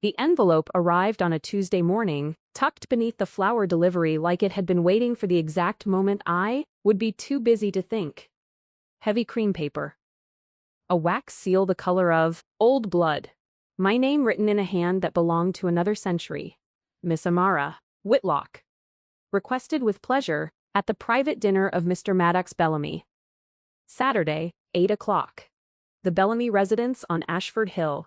The envelope arrived on a Tuesday morning, tucked beneath the flower delivery like it had been waiting for the exact moment I would be too busy to think. Heavy cream paper. A wax seal the color of old blood. My name written in a hand that belonged to another century. Miss Amara, Whitlock. Requested with pleasure, at the private dinner of Mr. Maddox Bellamy. Saturday, 8 o'clock. The Bellamy residence on Ashford Hill.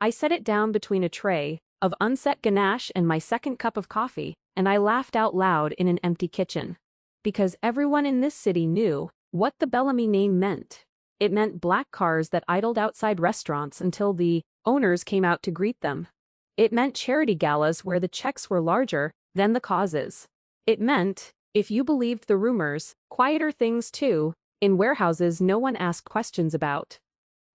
I set it down between a tray of unset ganache and my second cup of coffee, and I laughed out loud in an empty kitchen. Because everyone in this city knew what the Bellamy name meant. It meant black cars that idled outside restaurants until the owners came out to greet them. It meant charity galas where the checks were larger than the causes. It meant, if you believed the rumors, quieter things too, in warehouses no one asked questions about.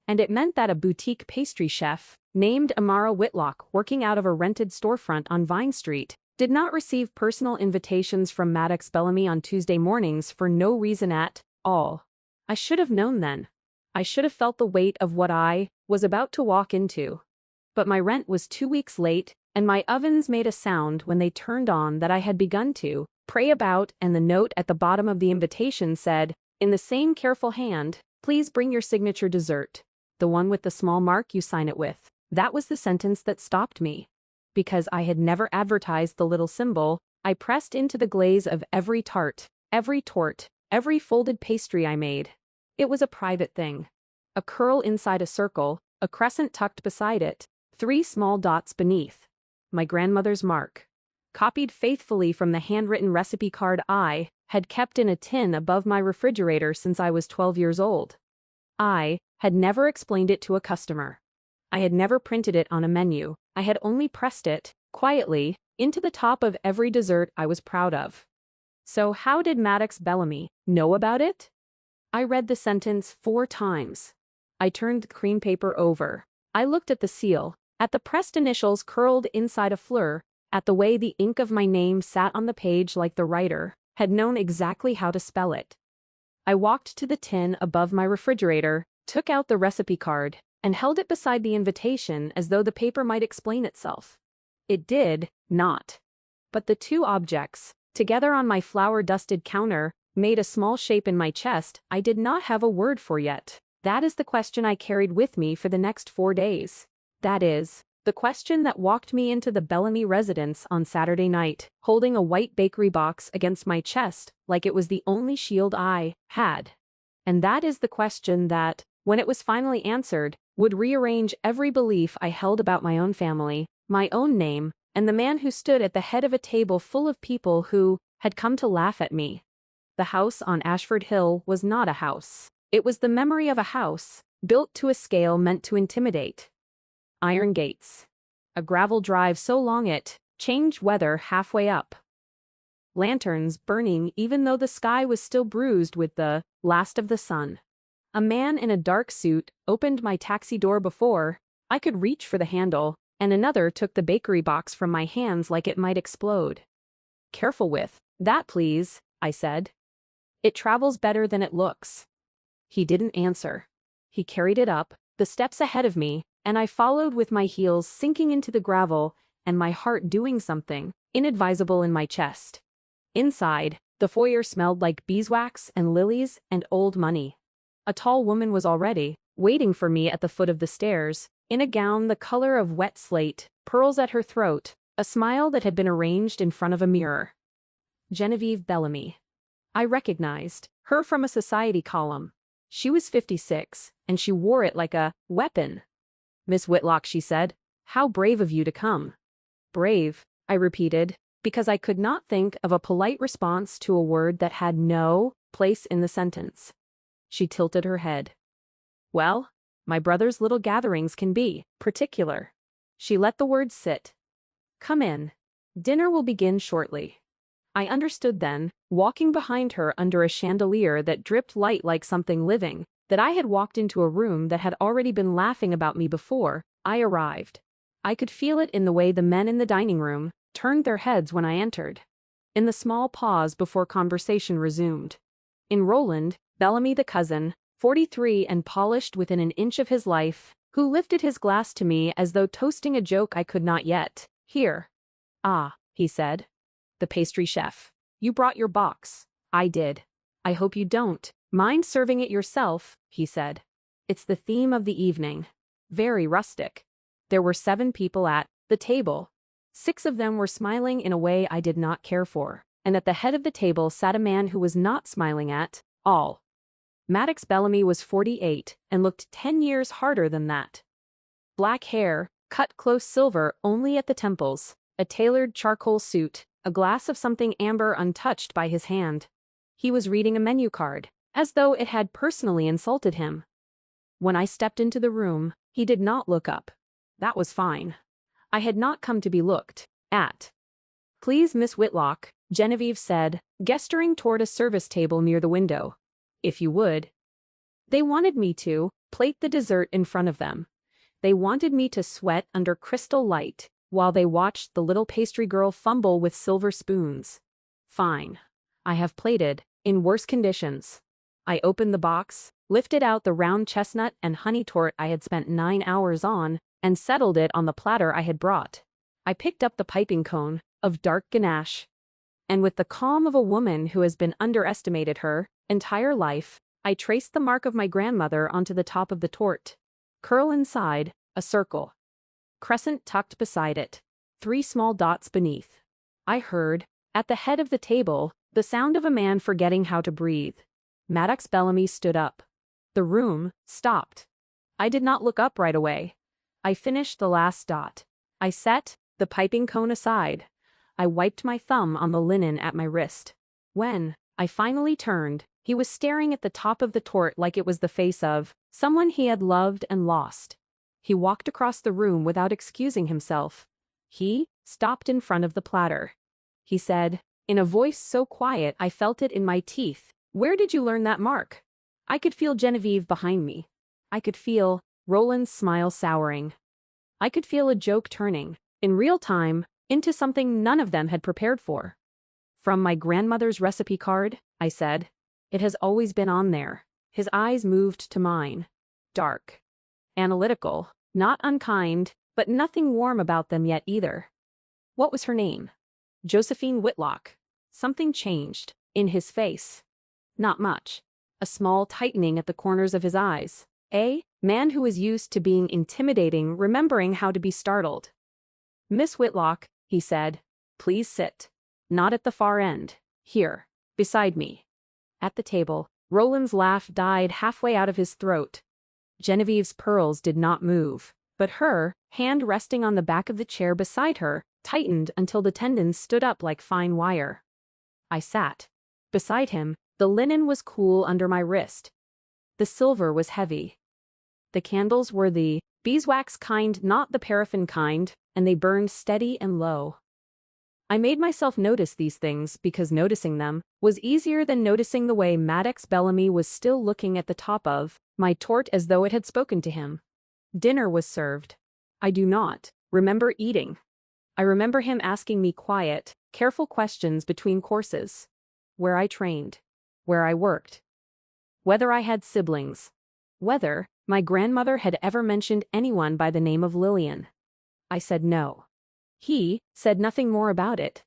And it meant that a boutique pastry chef, named Amara Whitlock, working out of a rented storefront on Vine Street, did not receive personal invitations from Maddox Bellamy on Tuesday mornings for no reason at all. I should have known then. I should have felt the weight of what I was about to walk into. But my rent was 2 weeks late, and my ovens made a sound when they turned on that I had begun to pray about, and the note at the bottom of the invitation said, in the same careful hand, "Please bring your signature dessert. The one with the small mark you sign it with." That was the sentence that stopped me. Because I had never advertised the little symbol, I pressed into the glaze of every tart, every torte, every folded pastry I made. It was a private thing. A curl inside a circle, a crescent tucked beside it, 3 small dots beneath. My grandmother's mark. Copied faithfully from the handwritten recipe card I had kept in a tin above my refrigerator since I was 12 years old. I had never explained it to a customer. I had never printed it on a menu. I had only pressed it, quietly, into the top of every dessert I was proud of. So how did Maddox Bellamy know about it? I read the sentence 4 times. I turned the cream paper over. I looked at the seal, at the pressed initials curled inside a fleur, at the way the ink of my name sat on the page like the writer had known exactly how to spell it. I walked to the tin above my refrigerator, took out the recipe card, and held it beside the invitation as though the paper might explain itself. It did not. But the 2 objects, together on my flour-dusted counter, made a small shape in my chest I did not have a word for yet. That is the question I carried with me for the next 4 days. That is, the question that walked me into the Bellamy residence on Saturday night, holding a white bakery box against my chest like it was the only shield I had. And that is the question that, when it was finally answered, would rearrange every belief I held about my own family, my own name, and the man who stood at the head of a table full of people who had come to laugh at me. The house on Ashford Hill was not a house. It was the memory of a house, built to a scale meant to intimidate. Iron gates. A gravel drive so long it changed weather halfway up. Lanterns burning even though the sky was still bruised with the last of the sun. A man in a dark suit opened my taxi door before I could reach for the handle, and another took the bakery box from my hands like it might explode. "Careful with that, please," I said. "It travels better than it looks." He didn't answer. He carried it up, the steps ahead of me, and I followed with my heels sinking into the gravel and my heart doing something inadvisable in my chest. Inside, the foyer smelled like beeswax and lilies and old money. A tall woman was already waiting for me at the foot of the stairs, in a gown the color of wet slate, pearls at her throat, a smile that had been arranged in front of a mirror. Genevieve Bellamy. I recognized her from a society column. She was 56, and she wore it like a weapon. "Miss Whitlock," she said, "how brave of you to come." "Brave," I repeated, because I could not think of a polite response to a word that had no place in the sentence. She tilted her head. "Well, my brother's little gatherings can be particular." She let the words sit. "Come in. Dinner will begin shortly." I understood then, walking behind her under a chandelier that dripped light like something living, that I had walked into a room that had already been laughing about me before I arrived. I could feel it in the way the men in the dining room turned their heads when I entered. In the small pause before conversation resumed. In Roland, Bellamy the cousin, 43 and polished within an inch of his life, who lifted his glass to me as though toasting a joke I could not yet hear. "Ah," he said. "The pastry chef. You brought your box." "I did." "I hope you don't mind serving it yourself," he said. "It's the theme of the evening." Very rustic. There were 7 people at the table. 6 of them were smiling in a way I did not care for, and at the head of the table sat a man who was not smiling at all. Maddox Bellamy was 48 and looked 10 years harder than that. Black hair, cut close silver only at the temples, a tailored charcoal suit, a glass of something amber untouched by his hand. He was reading a menu card, as though it had personally insulted him. When I stepped into the room, he did not look up. That was fine. I had not come to be looked at. "Please, Miss Whitlock," Genevieve said, gesturing toward a service table near the window. "If you would." They wanted me to plate the dessert in front of them. They wanted me to sweat under crystal light while they watched the little pastry girl fumble with silver spoons. Fine. I have plated in worse conditions. I opened the box, lifted out the round chestnut and honey tort I had spent 9 hours on, and settled it on the platter I had brought. I picked up the piping cone of dark ganache, and with the calm of a woman who has been underestimated her entire life, I traced the mark of my grandmother onto the top of the tort. Curl inside, a circle. Crescent tucked beside it. 3 small dots beneath. I heard, at the head of the table, the sound of a man forgetting how to breathe. Maddox Bellamy stood up. The room stopped. I did not look up right away. I finished the last dot. I set the piping cone aside. I wiped my thumb on the linen at my wrist. When I finally turned, he was staring at the top of the tort like it was the face of someone he had loved and lost. He walked across the room without excusing himself. He stopped in front of the platter. He said, in a voice so quiet I felt it in my teeth, "Where did you learn that mark?" I could feel Genevieve behind me. I could feel Roland's smile souring. I could feel a joke turning, in real time, into something none of them had prepared for. "From my grandmother's recipe card," I said. "It has always been on there." His eyes moved to mine. Dark. Analytical. Not unkind, but nothing warm about them yet either. What was her name? Josephine Whitlock. Something changed in his face. Not much. A small tightening at the corners of his eyes. A man who was used to being intimidating, remembering how to be startled. "Miss Whitlock," he said, "please sit. Not at the far end. Here, beside me." At the table, Roland's laugh died halfway out of his throat. Genevieve's pearls did not move, but her hand resting on the back of the chair beside her tightened until the tendons stood up like fine wire. I sat. Beside him, the linen was cool under my wrist. The silver was heavy. The candles were the beeswax kind, not the paraffin kind, and they burned steady and low. I made myself notice these things because noticing them was easier than noticing the way Maddox Bellamy was still looking at the top of my tort as though it had spoken to him. Dinner was served. I do not remember eating. I remember him asking me quiet, careful questions between courses. Where I trained. Where I worked. Whether I had siblings. Whether my grandmother had ever mentioned anyone by the name of Lillian. I said no. He said nothing more about it.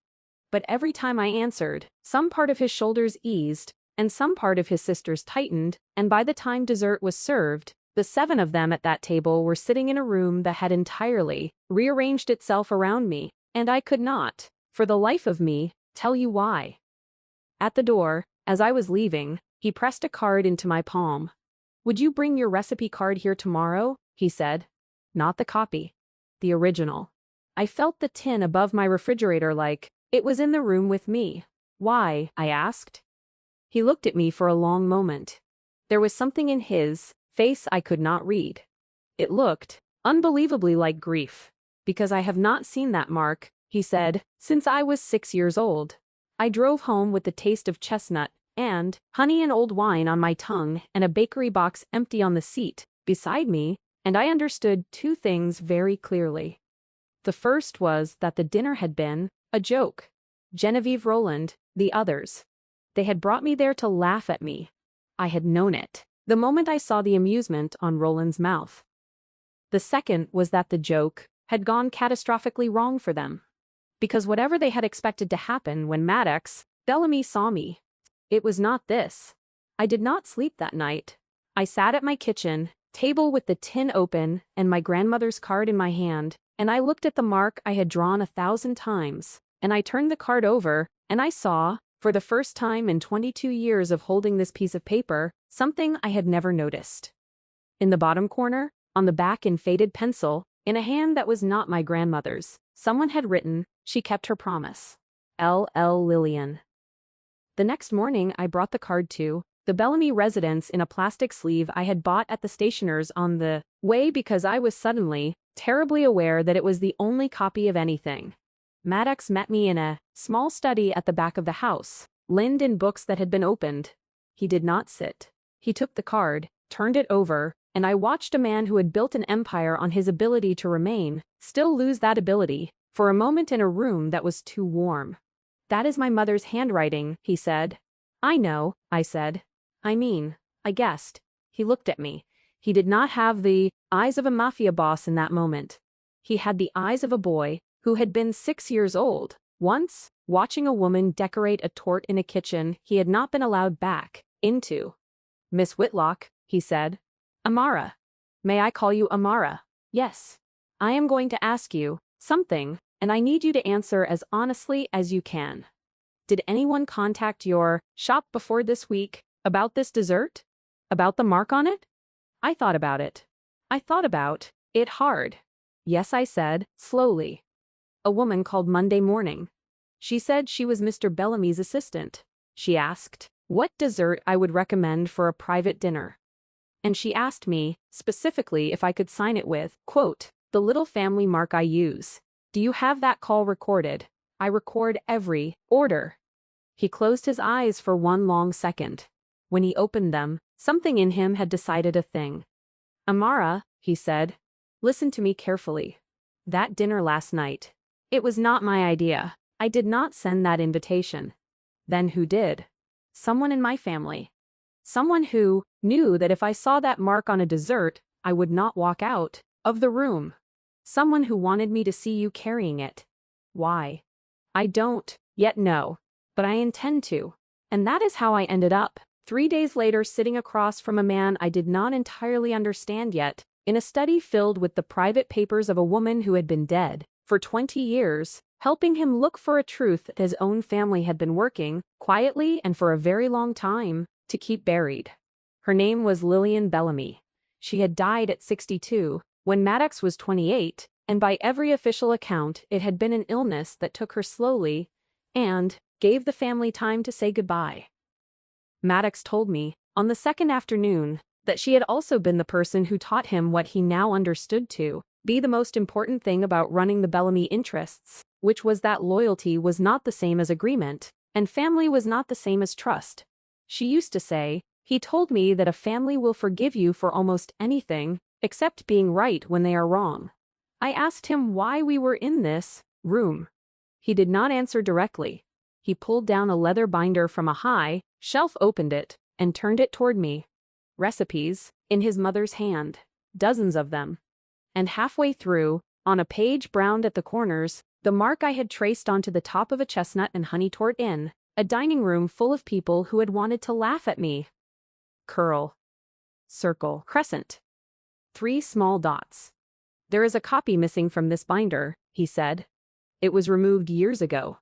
But every time I answered, some part of his shoulders eased, and some part of his sister's tightened, and by the time dessert was served, the 7 of them at that table were sitting in a room that had entirely rearranged itself around me, and I could not, for the life of me, tell you why. At the door, as I was leaving, he pressed a card into my palm. "Would you bring your recipe card here tomorrow?" he said. Not the copy. The original. I felt the tin above my refrigerator like it was in the room with me. "Why?" I asked. He looked at me for a long moment. There was something in his face I could not read. It looked unbelievably like grief. "Because I have not seen that mark," he said, "since I was 6 years old. I drove home with the taste of chestnut and honey and old wine on my tongue and a bakery box empty on the seat beside me, and I understood 2 things very clearly. The first was that the dinner had been a joke. Genevieve, Roland, the others. They had brought me there to laugh at me. I had known it the moment I saw the amusement on Roland's mouth. The second was that the joke had gone catastrophically wrong for them. Because whatever they had expected to happen when Maddox, Bellamy saw me, it was not this. I did not sleep that night. I sat at my kitchen table with the tin open and my grandmother's card in my hand, and I looked at the mark I had drawn 1,000 times, and I turned the card over, and I saw, for the first time in 22 years of holding this piece of paper, something I had never noticed. In the bottom corner, on the back in faded pencil, in a hand that was not my grandmother's, someone had written, "She kept her promise. L.L. Lillian." The next morning I brought the card to the Bellamy residence in a plastic sleeve I had bought at the stationer's on the way because I was suddenly, terribly aware that it was the only copy of anything. Maddox met me in a small study at the back of the house, lined in books that had been opened. He did not sit. He took the card, turned it over, and I watched a man who had built an empire on his ability to remain, still lose that ability, for a moment in a room that was too warm. "That is my mother's handwriting," he said. "I know," I said. I guessed. He looked at me. He did not have the eyes of a mafia boss in that moment. He had the eyes of a boy who had been 6 years old, once, watching a woman decorate a tort in a kitchen he had not been allowed back into. "Miss Whitlock," he said. "Amara. May I call you Amara?" "Yes. I am going to ask you something, and I need you to answer as honestly as you can. Did anyone contact your shop before this week about this dessert? About the mark on it?" I thought about it. I thought about it hard. "Yes," I said, slowly. "A woman called Monday morning. She said she was Mr. Bellamy's assistant. She asked what dessert I would recommend for a private dinner. And she asked me, specifically, if I could sign it with, quote, the little family mark I use. Do you have that call recorded? I record every order." He closed his eyes for one long second. When he opened them, something in him had decided a thing. "Amara," he said, "listen to me carefully. That dinner last night. It was not my idea. I did not send that invitation. Then who did? Someone in my family. Someone who knew that if I saw that mark on a dessert, I would not walk out of the room. Someone who wanted me to see you carrying it. Why? I don't yet know, but I intend to. And that is how I ended up, 3 days later, sitting across from a man I did not entirely understand yet, in a study filled with the private papers of a woman who had been dead for 20 years, helping him look for a truth that his own family had been working, quietly and for a very long time, to keep buried. Her name was Lillian Bellamy. She had died at 62, when Maddox was 28, and by every official account it had been an illness that took her slowly, and gave the family time to say goodbye. Maddox told me, on the second afternoon, that she had also been the person who taught him what he now understood to be the most important thing about running the Bellamy interests, which was that loyalty was not the same as agreement, and family was not the same as trust. She used to say, "He told me that a family will forgive you for almost anything, except being right when they are wrong." I asked him why we were in this room. He did not answer directly. He pulled down a leather binder from a high shelf, opened it, and turned it toward me. Recipes, in his mother's hand, dozens of them. And halfway through, on a page browned at the corners, the mark I had traced onto the top of a chestnut and honey tort inn, a dining room full of people who had wanted to laugh at me. Curl. Circle. Crescent. 3 small dots. "There is a copy missing from this binder," he said. "It was removed years ago.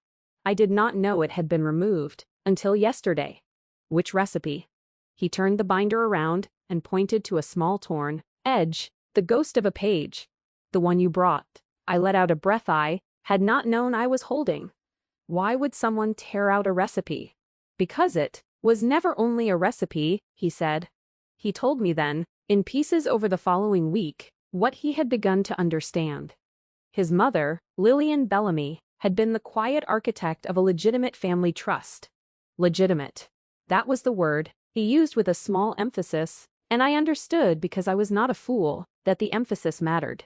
I did not know it had been removed until yesterday." "Which recipe?" He turned the binder around and pointed to a small torn edge, the ghost of a page. "The one you brought." I let out a breath I had not known I was holding. Why would someone tear out a recipe? Because it was never only a recipe, he said. He told me then, in pieces over the following week, what he had begun to understand. His mother, Lillian Bellamy, had been the quiet architect of a legitimate family trust. Legitimate. That was the word he used with a small emphasis, and I understood, because I was not a fool, that the emphasis mattered.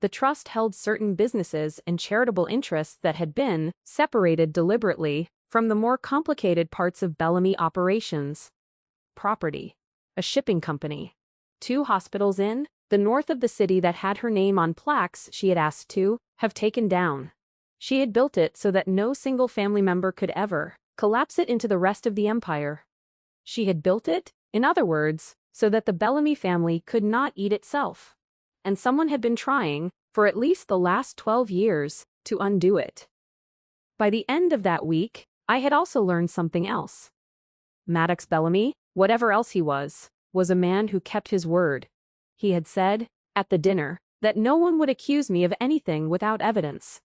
The trust held certain businesses and charitable interests that had been separated deliberately from the more complicated parts of Bellamy operations. Property. A shipping company. 2 hospitals in the north of the city that had her name on plaques she had asked to have taken down. She had built it so that no single family member could ever collapse it into the rest of the empire. She had built it, in other words, so that the Bellamy family could not eat itself. And someone had been trying, for at least the last 12 years, to undo it. By the end of that week, I had also learned something else. Maddox Bellamy, whatever else he was a man who kept his word. He had said, at the dinner, that no one would accuse me of anything without evidence.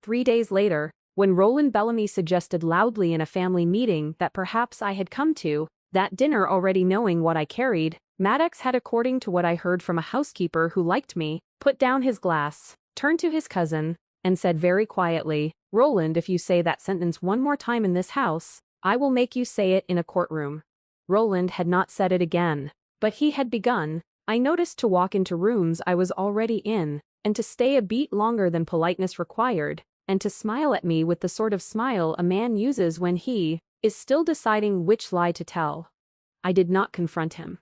3 days later, when Roland Bellamy suggested loudly in a family meeting that perhaps I had come to that dinner already knowing what I carried, Maddox had, according to what I heard from a housekeeper who liked me, put down his glass, turned to his cousin, and said very quietly, "Roland, if you say that sentence one more time in this house, I will make you say it in a courtroom." Roland had not said it again, but he had begun, I noticed, to walk into rooms I was already in, and to stay a beat longer than politeness required, and to smile at me with the sort of smile a man uses when he is still deciding which lie to tell. I did not confront him.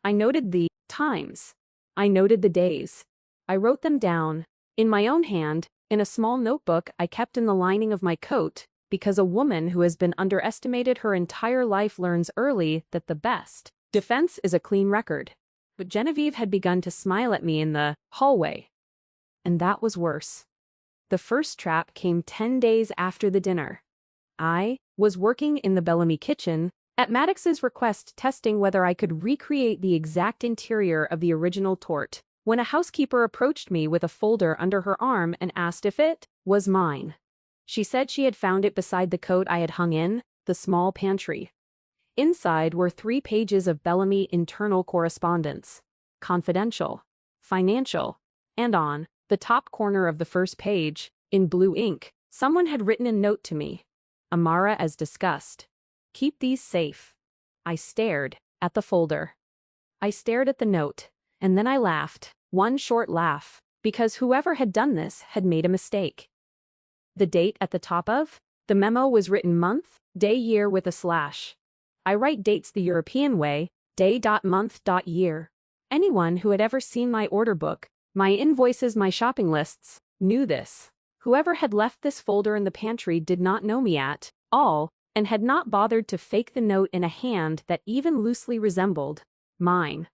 I noted the times. I noted the days. I wrote them down, in my own hand, in a small notebook I kept in the lining of my coat, because a woman who has been underestimated her entire life learns early that the best defense is a clean record. But Genevieve had begun to smile at me in the hallway. And that was worse. The first trap came 10 days after the dinner. I was working in the Bellamy kitchen, at Maddox's request, testing whether I could recreate the exact interior of the original tort, when a housekeeper approached me with a folder under her arm and asked if it was mine. She said she had found it beside the coat I had hung in the small pantry. Inside were 3 pages of Bellamy internal correspondence, confidential, financial, and on the top corner of the first page, in blue ink, someone had written a note to me. Amara, as discussed. Keep these safe. I stared at the folder. I stared at the note, and then I laughed, one short laugh, because whoever had done this had made a mistake. The date at the top of the memo was written month, day, year with a slash. I write dates the European way, day.month.year. Anyone who had ever seen my order book, my invoices, my shopping lists, knew this. Whoever had left this folder in the pantry did not know me at all, and had not bothered to fake the note in a hand that even loosely resembled mine.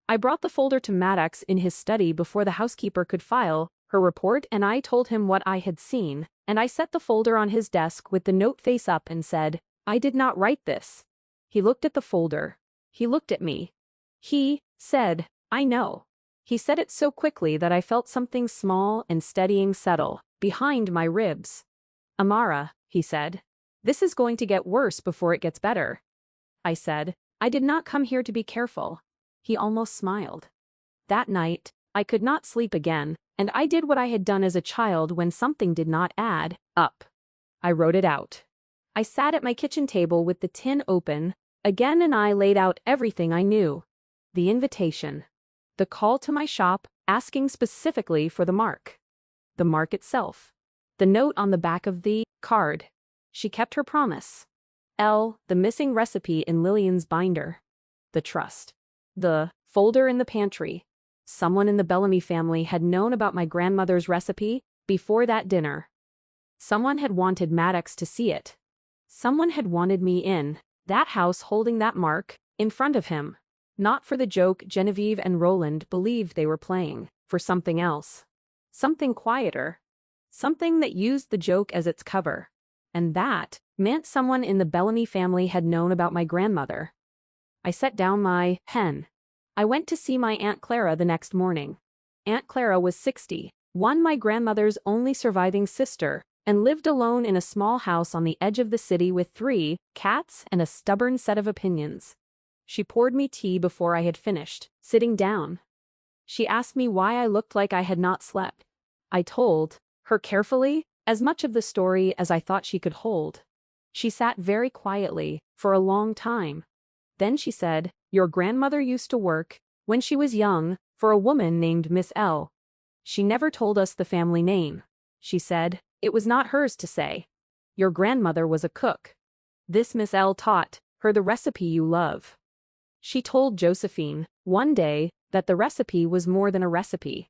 I brought the folder to Maddox in his study before the housekeeper could file her report, and I told him what I had seen, and I set the folder on his desk with the note face up and said, "I did not write this." He looked at the folder. He looked at me. He said, "I know." He said it so quickly that I felt something small and steadying settle behind my ribs. "Amara," he said, "this is going to get worse before it gets better." I said, "I did not come here to be careful." He almost smiled. That night, I could not sleep again, and I did what I had done as a child when something did not add up. I wrote it out. I sat at my kitchen table with the tin open again, and I laid out everything I knew. The invitation. The call to my shop asking specifically for the mark. The mark itself. The note on the back of the card. She kept her promise. The missing recipe in Lillian's binder. The trust. The folder in the pantry. Someone in the Bellamy family had known about my grandmother's recipe before that dinner. Someone had wanted Maddox to see it. Someone had wanted me in that house holding that mark in front of him. Not for the joke Genevieve and Roland believed they were playing, for something else. Something quieter. Something that used the joke as its cover. And that meant someone in the Bellamy family had known about my grandmother. I set down my pen. I went to see my Aunt Clara the next morning. Aunt Clara was 60, my grandmother's only surviving sister, and lived alone in a small house on the edge of the city with 3 cats and a stubborn set of opinions. She poured me tea before I had finished, sitting down. She asked me why I looked like I had not slept. I told her carefully as much of the story as I thought she could hold. She sat very quietly for a long time. Then she said, "Your grandmother used to work, when she was young, for a woman named Miss L. She never told us the family name. She said, it was not hers to say. Your grandmother was a cook. This Miss L taught her the recipe you love." She told Josephine, one day, that the recipe was more than a recipe.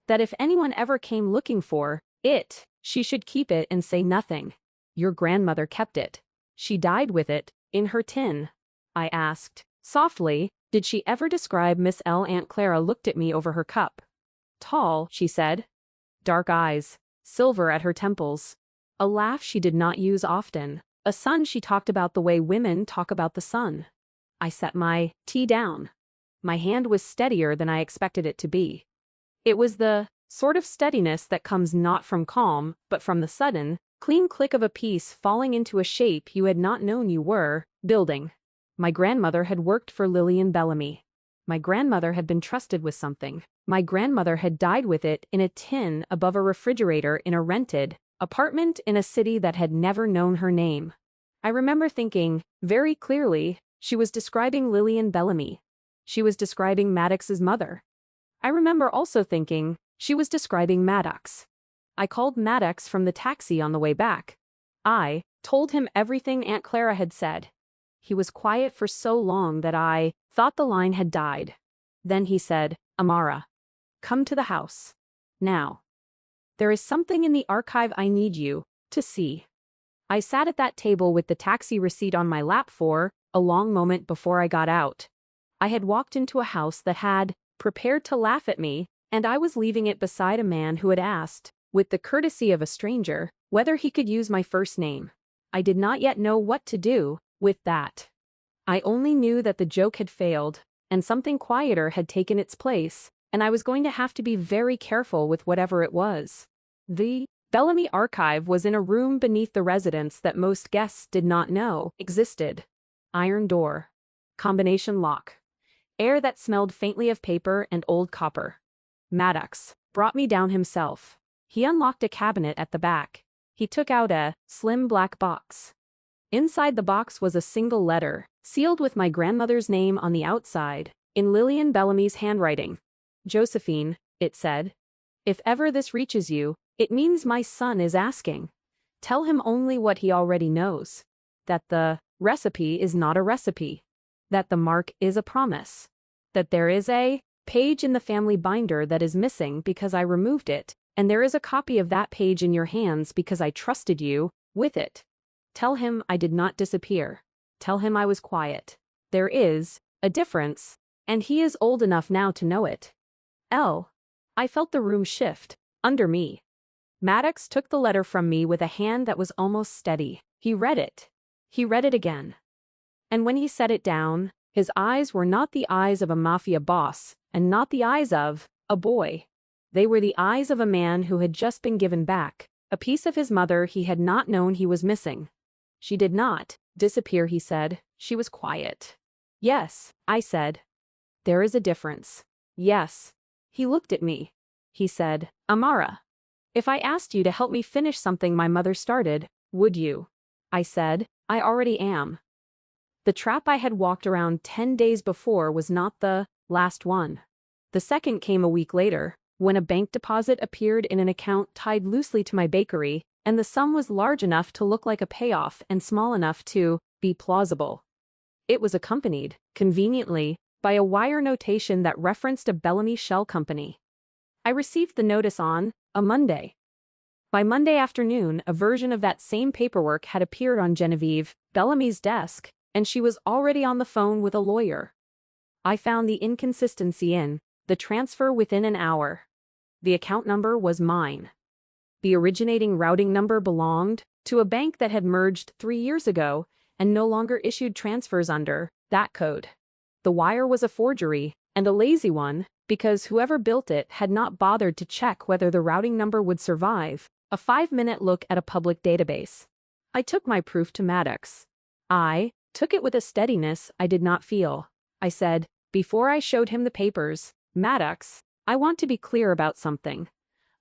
That if anyone ever came looking for it, she should keep it and say nothing. Your grandmother kept it. She died with it, in her tin. I asked, softly, did she ever describe Miss L? Aunt Clara looked at me over her cup. Tall, she said. Dark eyes, silver at her temples. A laugh she did not use often. A sun she talked about the way women talk about the sun. I set my tea down. My hand was steadier than I expected it to be. It was the sort of steadiness that comes not from calm, but from the sudden, clean click of a piece falling into a shape you had not known you were building. My grandmother had worked for Lillian Bellamy. My grandmother had been trusted with something. My grandmother had died with it in a tin above a refrigerator in a rented apartment in a city that had never known her name. I remember thinking, very clearly, she was describing Lillian Bellamy. She was describing Maddox's mother. I remember also thinking, she was describing Maddox. I called Maddox from the taxi on the way back. I told him everything Aunt Clara had said. He was quiet for so long that I thought the line had died. Then he said, Amara, come to the house. Now. There is something in the archive I need you to see. I sat at that table with the taxi receipt on my lap for a long moment before I got out. I had walked into a house that had prepared to laugh at me, and I was leaving it beside a man who had asked, with the courtesy of a stranger, whether he could use my first name. I did not yet know what to do with that. I only knew that the joke had failed, and something quieter had taken its place, and I was going to have to be very careful with whatever it was. The Bellamy archive was in a room beneath the residence that most guests did not know existed. Iron door. Combination lock. Air that smelled faintly of paper and old copper. Maddox brought me down himself. He unlocked a cabinet at the back. He took out a slim black box. Inside the box was a single letter, sealed with my grandmother's name on the outside, in Lillian Bellamy's handwriting. Josephine, it said. If ever this reaches you, it means my son is asking. Tell him only what he already knows. That the recipe is not a recipe. That the mark is a promise. That there is a page in the family binder that is missing because I removed it, and there is a copy of that page in your hands because I trusted you with it. Tell him I did not disappear. Tell him I was quiet. There is a difference, and he is old enough now to know it. I felt the room shift under me. Maddox took the letter from me with a hand that was almost steady. He read it. He read it again. And when he set it down, his eyes were not the eyes of a Mafia boss, and not the eyes of a boy. They were the eyes of a man who had just been given back a piece of his mother he had not known he was missing. She did not disappear, he said. She was quiet. Yes, I said. There is a difference. Yes. He looked at me. He said, Amara, if I asked you to help me finish something my mother started, would you? I said, I already am. The trap I had walked around 10 days before was not the last one. The second came a week later, when a bank deposit appeared in an account tied loosely to my bakery, and the sum was large enough to look like a payoff and small enough to be plausible. It was accompanied, conveniently, by a wire notation that referenced a Bellamy shell company. I received the notice on a Monday. By Monday afternoon, a version of that same paperwork had appeared on Genevieve Bellamy's desk, and she was already on the phone with a lawyer. I found the inconsistency in the transfer within an hour. The account number was mine. The originating routing number belonged to a bank that had merged 3 years ago and no longer issued transfers under that code. The wire was a forgery, and a lazy one, because whoever built it had not bothered to check whether the routing number would survive a 5-minute look at a public database. I took my proof to Maddox. I took it with a steadiness I did not feel. I said, before I showed him the papers, Maddox, I want to be clear about something.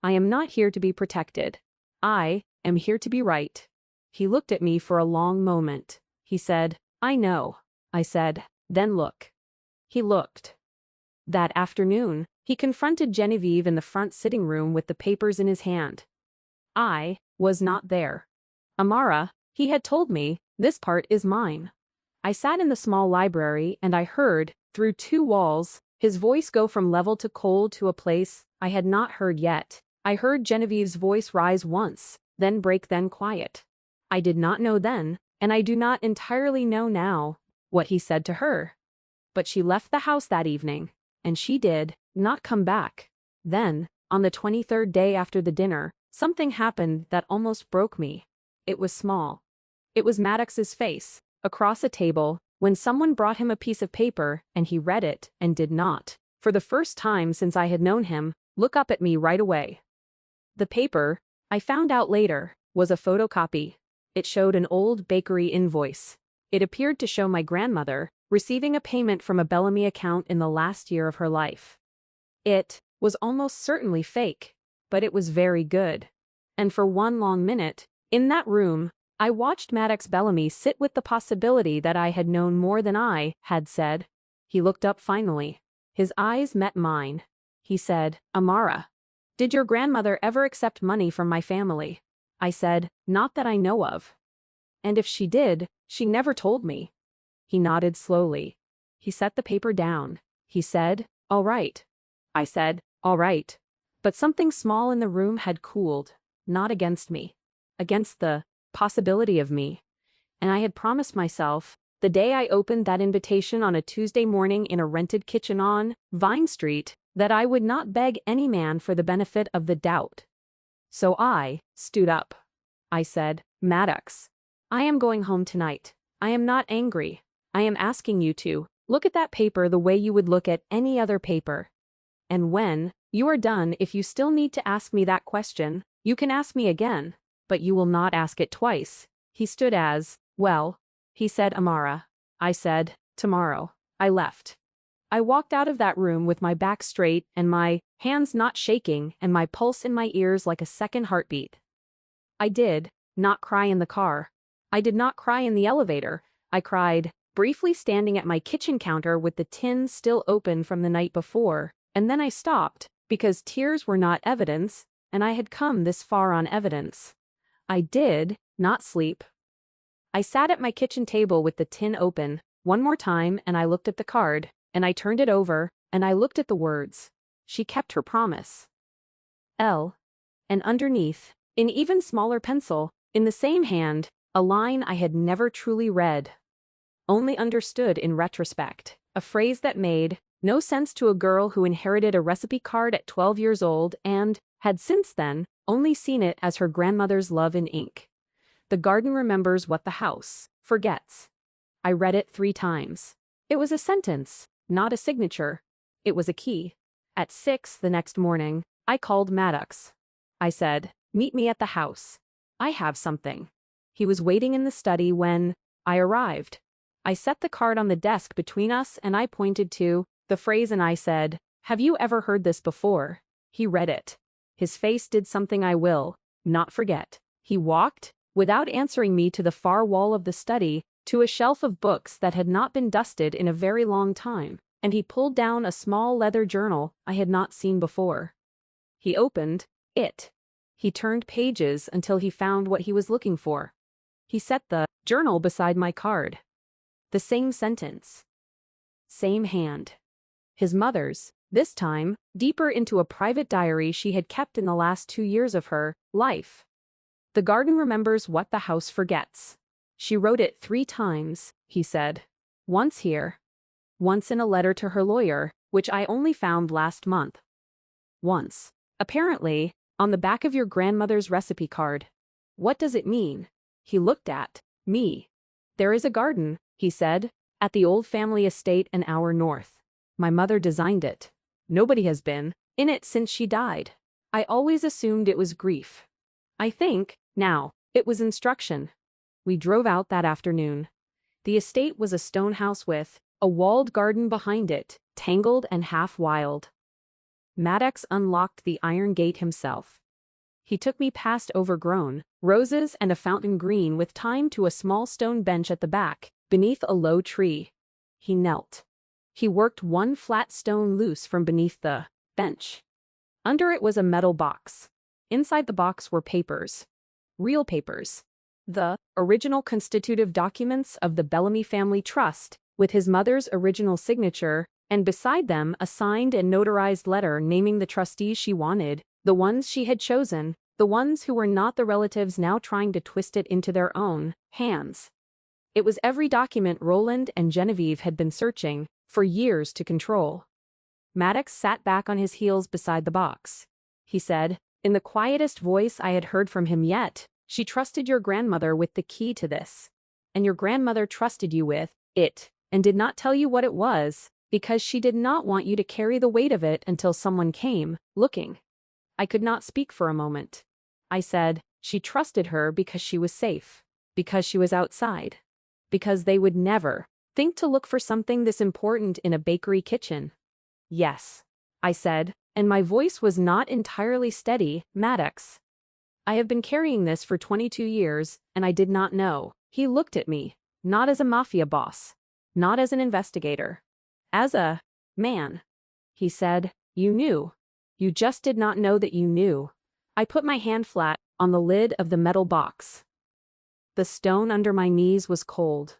I am not here to be protected. I am here to be right. He looked at me for a long moment. He said, I know. I said, then look. He looked. That afternoon, he confronted Genevieve in the front sitting room with the papers in his hand. I was not there. Amara, he had told me, this part is mine. I sat in the small library and I heard, through two walls, his voice go from level to cold to a place I had not heard yet. I heard Genevieve's voice rise once, then break, then quiet. I did not know then, and I do not entirely know now, what he said to her. But she left the house that evening, and she did not come back. Then, on the 23rd day after the dinner, something happened that almost broke me. It was small. It was Maddox's face, across a table, when someone brought him a piece of paper and he read it and did not, for the first time since I had known him, look up at me right away. The paper, I found out later, was a photocopy. It showed an old bakery invoice. It appeared to show my grandmother receiving a payment from a Bellamy account in the last year of her life. It was almost certainly fake, but it was very good. And for one long minute, in that room, I watched Maddox Bellamy sit with the possibility that I had known more than I had said. He looked up finally. His eyes met mine. He said, "Amara, did your grandmother ever accept money from my family?" I said, "Not that I know of." "And if she did, she never told me." He nodded slowly. He set the paper down. He said, "All right." I said, "All right." But something small in the room had cooled, not against me, against the possibility of me. And I had promised myself, the day I opened that invitation on a Tuesday morning in a rented kitchen on Vine Street, that I would not beg any man for the benefit of the doubt. So I stood up. I said, "Maddox, I am going home tonight. I am not angry. I am asking you to look at that paper the way you would look at any other paper. And when you are done, if you still need to ask me that question, you can ask me again, but you will not ask it twice." He stood as, "Well," he said, "Amara." I said, "Tomorrow." I left. I walked out of that room with my back straight and my hands not shaking and my pulse in my ears like a second heartbeat. I did not cry in the car. I did not cry in the elevator. I cried, briefly standing at my kitchen counter with the tin still open from the night before, and then I stopped, because tears were not evidence, and I had come this far on evidence. I did not sleep. I sat at my kitchen table with the tin open, one more time, and I looked at the card, and I turned it over, and I looked at the words. She kept her promise. L. And underneath, in even smaller pencil, in the same hand, a line I had never truly read, only understood in retrospect, a phrase that made no sense to a girl who inherited a recipe card at 12 years old and had since then only seen it as her grandmother's love in ink. The garden remembers what the house forgets. I read it 3 times. It was a sentence, not a signature. It was a key. At 6 the next morning, I called Maddox. I said, "Meet me at the house. I have something." He was waiting in the study when I arrived. I set the card on the desk between us and I pointed to the phrase and I said, "Have you ever heard this before?" He read it. His face did something I will not forget. He walked, without answering me, to the far wall of the study, to a shelf of books that had not been dusted in a very long time, and he pulled down a small leather journal I had not seen before. He opened it. He turned pages until he found what he was looking for. He set the journal beside my card. The same sentence. Same hand. His mother's, this time, deeper into a private diary she had kept in the last 2 years of her life. The garden remembers what the house forgets. She wrote it 3 times, he said. Once here. Once in a letter to her lawyer, which I only found last month. Once, apparently, on the back of your grandmother's recipe card. What does it mean? He looked at me. There is a garden, he said, at the old family estate an hour north. My mother designed it. Nobody has been in it since she died. I always assumed it was grief. I think, now, it was instruction. We drove out that afternoon. The estate was a stone house with a walled garden behind it, tangled and half wild. Maddox unlocked the iron gate himself. He took me past overgrown roses and a fountain green with time to a small stone bench at the back, beneath a low tree. He knelt. He worked one flat stone loose from beneath the bench. Under it was a metal box. Inside the box were papers. Real papers. The original constitutive documents of the Bellamy family trust, with his mother's original signature, and beside them a signed and notarized letter naming the trustees she wanted, the ones she had chosen, the ones who were not the relatives now trying to twist it into their own hands. It was every document Roland and Genevieve had been searching for years to control. Maddox sat back on his heels beside the box. He said, in the quietest voice I had heard from him yet, "She trusted your grandmother with the key to this. And your grandmother trusted you with it, and did not tell you what it was, because she did not want you to carry the weight of it until someone came, looking." I could not speak for a moment. I said, she trusted her because she was safe, because she was outside, because they would never think to look for something this important in a bakery kitchen. Yes, I said, and my voice was not entirely steady, Maddox. I have been carrying this for 22 years, and I did not know. He looked at me, not as a mafia boss, not as an investigator, as a man. He said, you knew. You just did not know that you knew. I put my hand flat on the lid of the metal box. The stone under my knees was cold.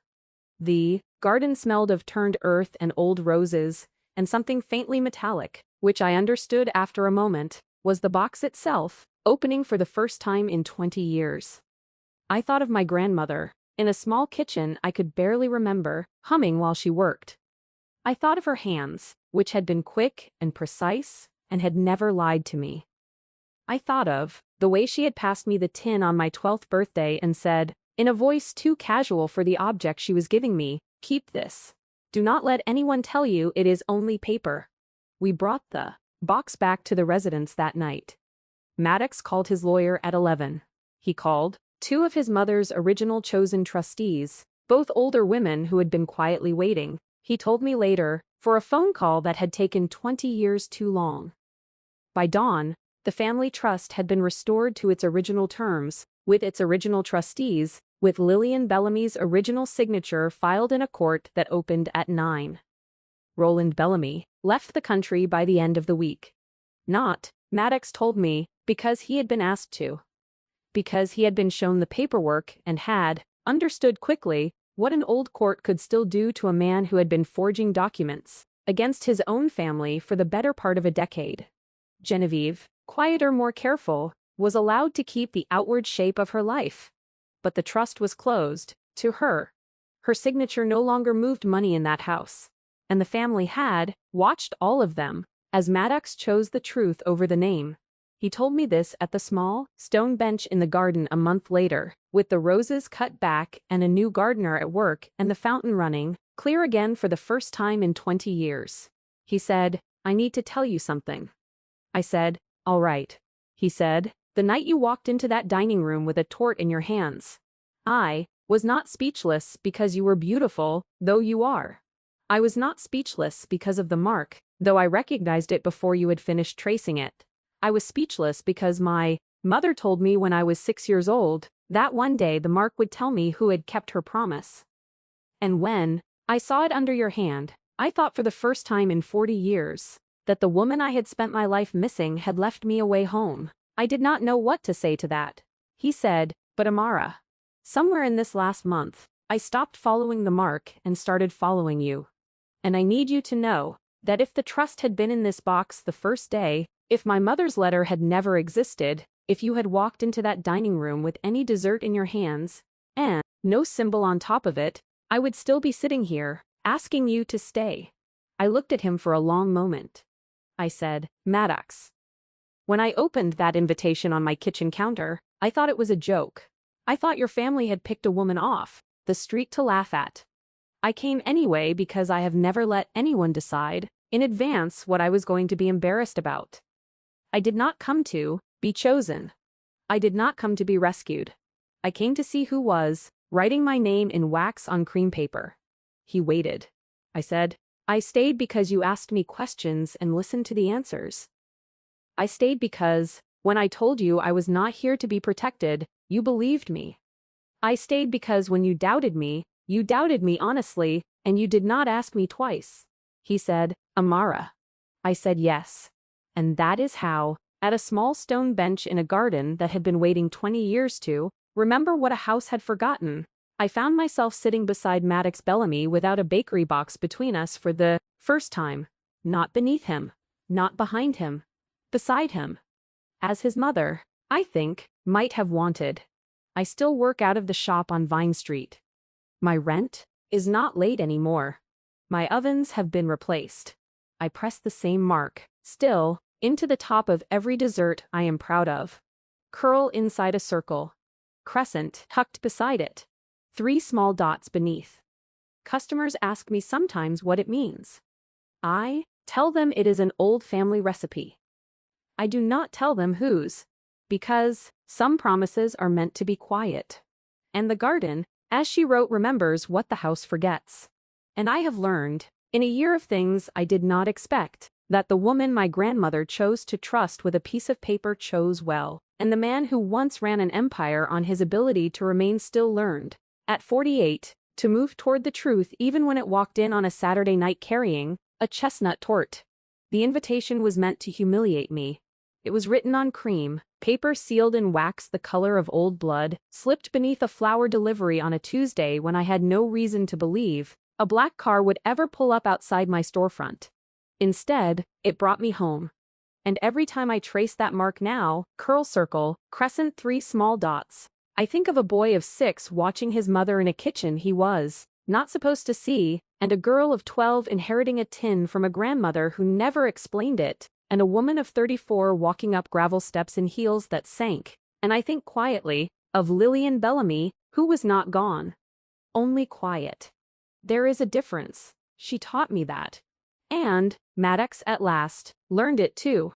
The garden smelled of turned earth and old roses, and something faintly metallic, which I understood after a moment, was the box itself, opening for the first time in 20 years. I thought of my grandmother, in a small kitchen I could barely remember, humming while she worked. I thought of her hands, which had been quick and precise, and had never lied to me. I thought of the way she had passed me the tin on my 12th birthday and said, in a voice too casual for the object she was giving me, "Keep this. Do not let anyone tell you it is only paper." We brought the box back to the residence that night. Maddox called his lawyer at 11. He called two of his mother's original chosen trustees, both older women who had been quietly waiting, he told me later, for a phone call that had taken 20 years too long. By dawn, the family trust had been restored to its original terms, with its original trustees, with Lillian Bellamy's original signature filed in a court that opened at 9. Roland Bellamy left the country by the end of the week. Not, Maddox told me, because he had been asked to. Because he had been shown the paperwork and had understood quickly what an old court could still do to a man who had been forging documents against his own family for the better part of a decade. Genevieve, quieter, more careful, was allowed to keep the outward shape of her life. But the trust was closed, to her. Her signature no longer moved money in that house. And the family had watched all of them, as Maddox chose the truth over the name. He told me this at the small, stone bench in the garden a month later, with the roses cut back and a new gardener at work and the fountain running, clear again for the first time in 20 years. He said, "I need to tell you something." I said, "All right." He said, "The night you walked into that dining room with a tort in your hands, I was not speechless because you were beautiful, though you are. I was not speechless because of the mark, though I recognized it before you had finished tracing it. I was speechless because my mother told me when I was 6 years old that one day the mark would tell me who had kept her promise. And when I saw it under your hand, I thought for the first time in 40 years that the woman I had spent my life missing had left me away home. I did not know what to say to that." He said, "But Amara, somewhere in this last month, I stopped following the mark and started following you. And I need you to know that if the trust had been in this box the first day, if my mother's letter had never existed, if you had walked into that dining room with any dessert in your hands, and no symbol on top of it, I would still be sitting here, asking you to stay." I looked at him for a long moment. I said, "Maddox, when I opened that invitation on my kitchen counter, I thought it was a joke. I thought your family had picked a woman off the street to laugh at. I came anyway because I have never let anyone decide in advance what I was going to be embarrassed about. I did not come to be chosen. I did not come to be rescued. I came to see who was writing my name in wax on cream paper." He waited. I said, "I stayed because you asked me questions and listened to the answers. I stayed because, when I told you I was not here to be protected, you believed me. I stayed because when you doubted me honestly, and you did not ask me twice." He said, "Amara." I said yes. And that is how, at a small stone bench in a garden that had been waiting 20 years to Remember what a house had forgotten. I found myself sitting beside Maddox Bellamy without a bakery box between us for the first time. Not beneath him. Not behind him. Beside him. As his mother, I think, might have wanted. I still work out of the shop on Vine Street. My rent is not late anymore. My ovens have been replaced. I press the same mark, still, into the top of every dessert I am proud of. Curl inside a circle. Crescent tucked beside it. 3 small dots beneath. Customers ask me sometimes what it means. I tell them it is an old family recipe. I do not tell them whose, because some promises are meant to be quiet. And the garden, as she wrote, remembers what the house forgets. And I have learned, in a year of things I did not expect, that the woman my grandmother chose to trust with a piece of paper chose well, and the man who once ran an empire on his ability to remain still learned, at 48, to move toward the truth even when it walked in on a Saturday night carrying a chestnut tort. The invitation was meant to humiliate me. It was written on cream, paper sealed in wax the color of old blood, slipped beneath a flower delivery on a Tuesday when I had no reason to believe a black car would ever pull up outside my storefront. Instead, it brought me home. And every time I trace that mark now, curl circle, crescent 3 small dots, I think of a boy of 6 watching his mother in a kitchen he was not supposed to see, and a girl of 12 inheriting a tin from a grandmother who never explained it, and a woman of 34 walking up gravel steps in heels that sank, and I think quietly of Lillian Bellamy, who was not gone. Only quiet. There is a difference. She taught me that. And Maddox at last learned it too.